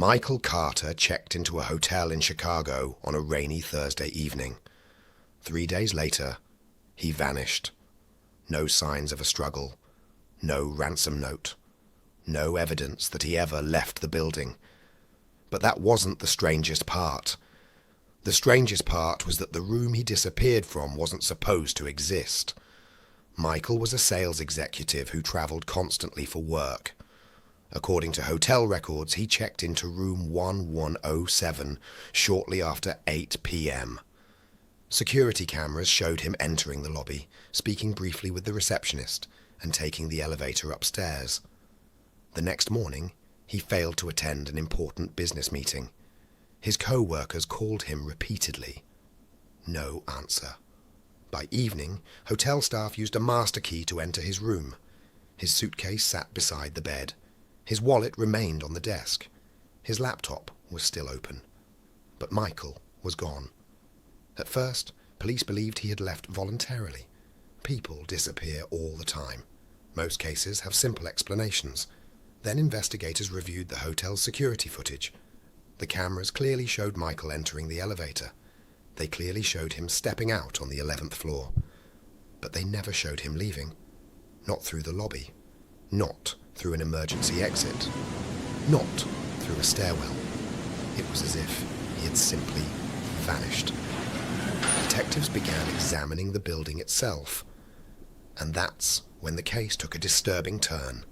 Michael Carter checked into a hotel in Chicago on a rainy Thursday evening. 3 days later, he vanished. No signs of a struggle, no ransom note, no evidence that he ever left the building. But that wasn't the strangest part. The strangest part was that the room he disappeared from wasn't supposed to exist. Michael was a sales executive who travelled constantly for work. According to hotel records, he checked into room 1107 shortly after 8 p.m. Security cameras showed him entering the lobby, speaking briefly with the receptionist, and taking the elevator upstairs. The next morning, he failed to attend an important business meeting. His co-workers called him repeatedly. No answer. By evening, hotel staff used a master key to enter his room. His suitcase sat beside the bed. His wallet remained on the desk. His laptop was still open. But Michael was gone. At first, police believed he had left voluntarily. People disappear all the time. Most cases have simple explanations. Then investigators reviewed the hotel's security footage. The cameras clearly showed Michael entering the elevator. They clearly showed him stepping out on the 11th floor. But they never showed him leaving. Not through the lobby. Not through an emergency exit. Not through a stairwell. It was as if he had simply vanished. Detectives began examining the building itself. And that's when the case took a disturbing turn.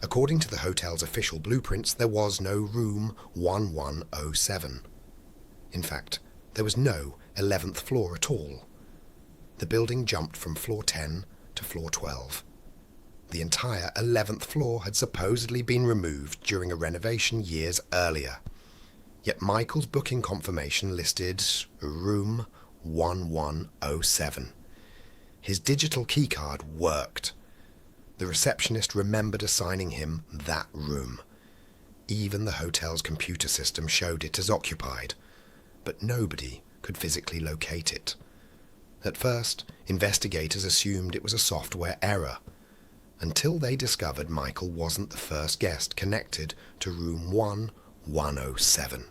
According to the hotel's official blueprints, there was no room 1107. In fact, there was no 11th floor at all. The building jumped from floor 10 to floor 12. The entire 11th floor had supposedly been removed during a renovation years earlier. Yet Michael's booking confirmation listed room 1107. His digital keycard worked. The receptionist remembered assigning him that room. Even the hotel's computer system showed it as occupied, but nobody could physically locate it. At first, investigators assumed it was a software error, until they discovered Michael wasn't the first guest connected to room 1107.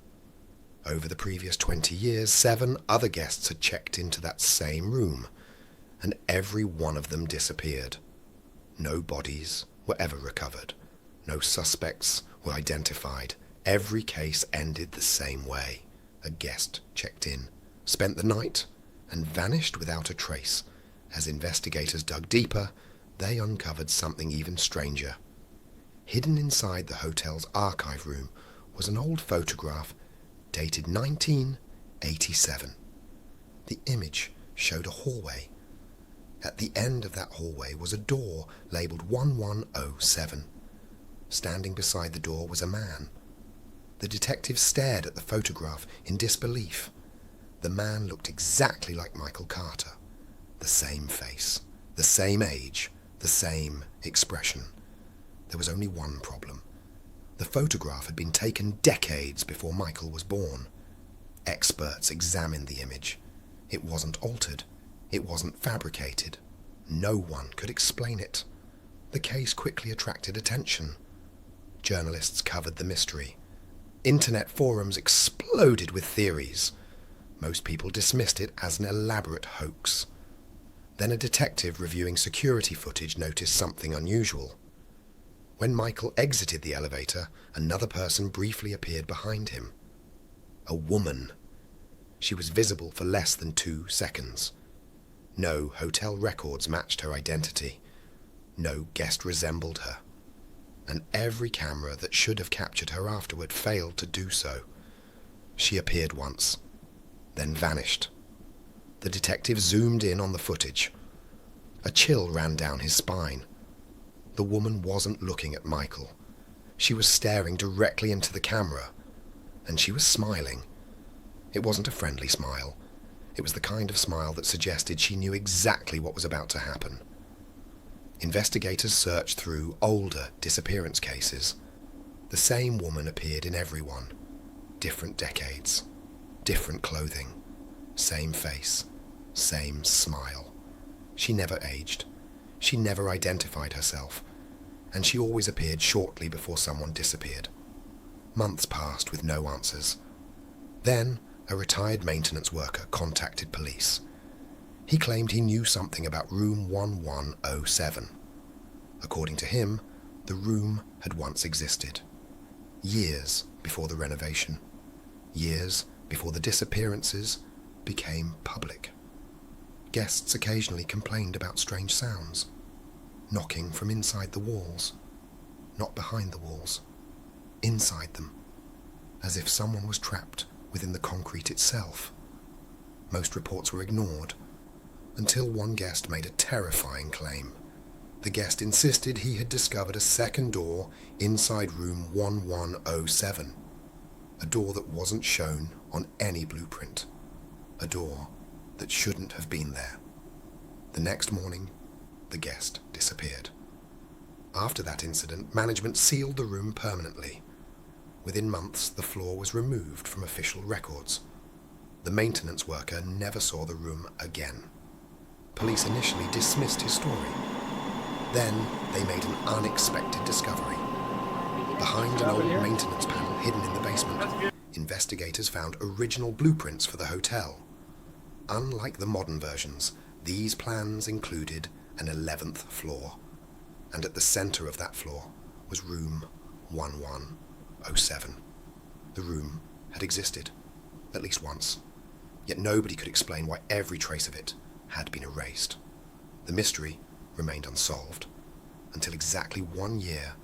Over the previous 20 years, 7 other guests had checked into that same room, and every one of them disappeared. No bodies were ever recovered. No suspects were identified. Every case ended the same way. A guest checked in, spent the night, and vanished without a trace. As investigators dug deeper, they uncovered something even stranger. Hidden inside the hotel's archive room was an old photograph dated 1987. The image showed a hallway. At the end of that hallway was a door labelled 1107. Standing beside the door was a man. The detective stared at the photograph in disbelief. The man looked exactly like Michael Carter. The same face, the same age, the same expression. There was only one problem. The photograph had been taken decades before Michael was born. Experts examined the image. It wasn't altered. It wasn't fabricated. No one could explain it. The case quickly attracted attention. Journalists covered the mystery. Internet forums exploded with theories. Most people dismissed it as an elaborate hoax. Then a detective reviewing security footage noticed something unusual. When Michael exited the elevator, another person briefly appeared behind him. A woman. She was visible for less than 2 seconds. No hotel records matched her identity. No guest resembled her. And every camera that should have captured her afterward failed to do so. She appeared once, then vanished. The detective zoomed in on the footage. A chill ran down his spine. The woman wasn't looking at Michael. She was staring directly into the camera, and she was smiling. It wasn't a friendly smile. It was the kind of smile that suggested she knew exactly what was about to happen. Investigators searched through older disappearance cases. The same woman appeared in every one. Different decades, different clothing, same face, same smile. She never aged. She never identified herself, and she always appeared shortly before someone disappeared. Months passed with no answers. Then, a retired maintenance worker contacted police. He claimed he knew something about room 1107. According to him, the room had once existed. Years before the renovation. Years before the disappearances became public. Guests occasionally complained about strange sounds. Knocking from inside the walls. Not behind the walls. Inside them. As if someone was trapped within the concrete itself. Most reports were ignored, until one guest made a terrifying claim. The guest insisted he had discovered a second door inside room 1107, a door that wasn't shown on any blueprint, a door that shouldn't have been there. The next morning, the guest disappeared. After that incident, management sealed the room permanently. Within months, the floor was removed from official records. The maintenance worker never saw the room again. Police initially dismissed his story. Then they made an unexpected discovery. Behind an old maintenance panel hidden in the basement, investigators found original blueprints for the hotel. Unlike the modern versions, these plans included an 11th floor, and at the center of that floor was room 1107. The room had existed, at least once, yet nobody could explain why every trace of it had been erased. The mystery remained unsolved until exactly 1 year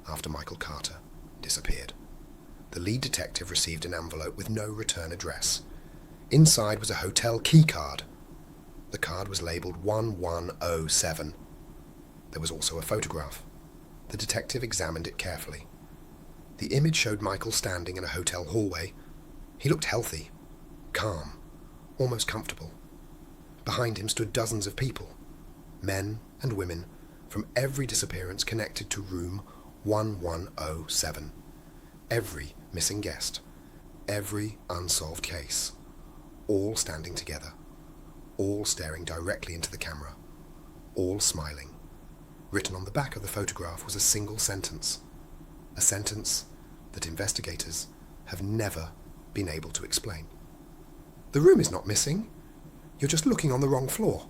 after Michael Carter disappeared. The lead detective received an envelope with no return address. Inside was a hotel key card. The card was labelled 1107. There was also a photograph. The detective examined it carefully. The image showed Michael standing in a hotel hallway. He looked healthy, calm, almost comfortable. Behind him stood dozens of people, men and women, from every disappearance connected to room 1107. Every missing guest, every unsolved case, all standing together, all staring directly into the camera, all smiling. Written on the back of the photograph was a single sentence, a sentence that investigators have never been able to explain. "The room is not missing. You're just looking on the wrong floor.